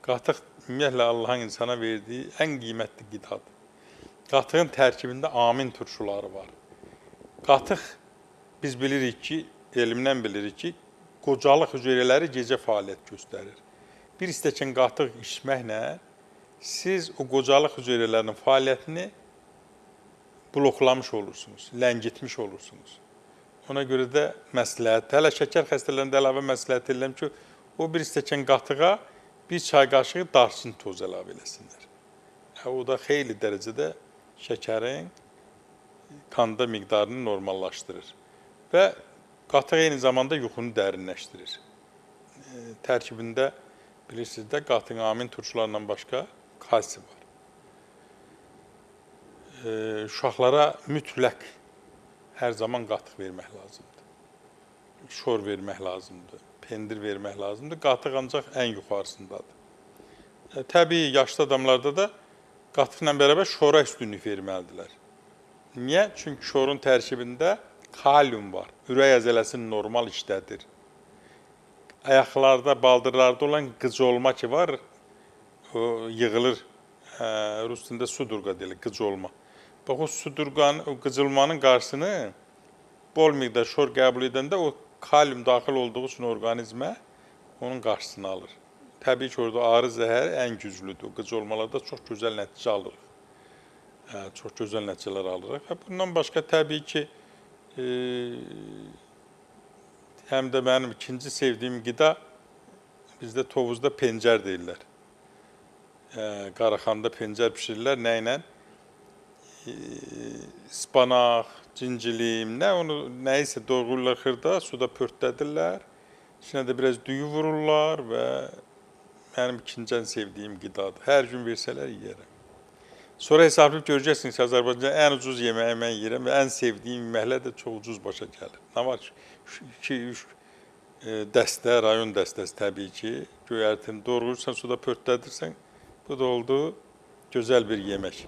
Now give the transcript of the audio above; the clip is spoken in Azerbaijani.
Qatıq ümumiyyətlə Allahın insana verdiyi ən qiymətli qidadır. Qatığın tərkibində amin turşuları var. Qatıq biz bilirik ki, elmdən bilirik ki, qocalıq hüceyrələri gecə fəaliyyət göstərir. Bir stəkan qatıq içməklə siz o qocalıq hüceyrələrinin fəaliyyətini bloklamış olursunuz, ləngitmiş olursunuz. Ona görə də məsləhət, hələ şəkər xəstələrində əlavə məsləhət edirəm ki, o bir stəkan qatığa bir çay qaşığı darçın tozu əlavə eləsinlər. O da xeyli dərəcədə şəkərin qanda miqdarını normallaşdırır və qatıq eyni zamanda yuxunu dərinləşdirir. Tərkibində bilirsiniz də qatığın amin turşularından başqa kalsi var. Uşaqlara mütləq hər zaman qatıq vermək lazımdır. Şor vermək lazımdır, pendir vermək lazımdır. Qatıq ancaq ən yuxarısındadır. Təbii, yaşlı adamlarda da qatıqla bərabər şora üstünlük verməlidirlər. Niyə? Çünki şorun tərkibində kalium var. Ürək əzələsini normal işlədir. Ayaqlarda, baldırlarda olan qıcolma ki var, o yığılır. Rus dilində sudurqa deyilir, qıcolma. Bax, o sudurqanın, o qıcılmanın qarşısını bol miqdar şor qəbul edəndə o kalium daxil olduğu üçün orqanizmə onun qarşısını alır. Təbii ki, orada ağrı zəhər ən güclüdür. O qıcolmalarda çox gözəl nəticə alırıq. Çox gözəl nəticələr alırıq. Bundan başqa təbii ki, həm də mənim ikinci sevdiyim qida bizdə Tovuzda pencər deyirlər. Qaraxanda pencər pişirirlər. Nə ilə? Ispanaq, cincilim, nə isə doğrayırlar xırda, suda pörtlədirlər. İçinə də biraz düyü vururlar və mənim ikinci ən sevdiyim qidadır. Hər gün versələr yeyərəm. Sonra hesablayıb görəcəksiniz ki, Azərbaycanda ən ucuz yeməyi mən yeyirəm və ən sevdiyim yeməklər də çox ucuz başa gəlir. Nə var ki, 2-3 dəstə, rayon dəstəsi təbii ki, göyərtini doğrayırsan, suda pörtlədirsən, bu da oldu gözəl bir yemək.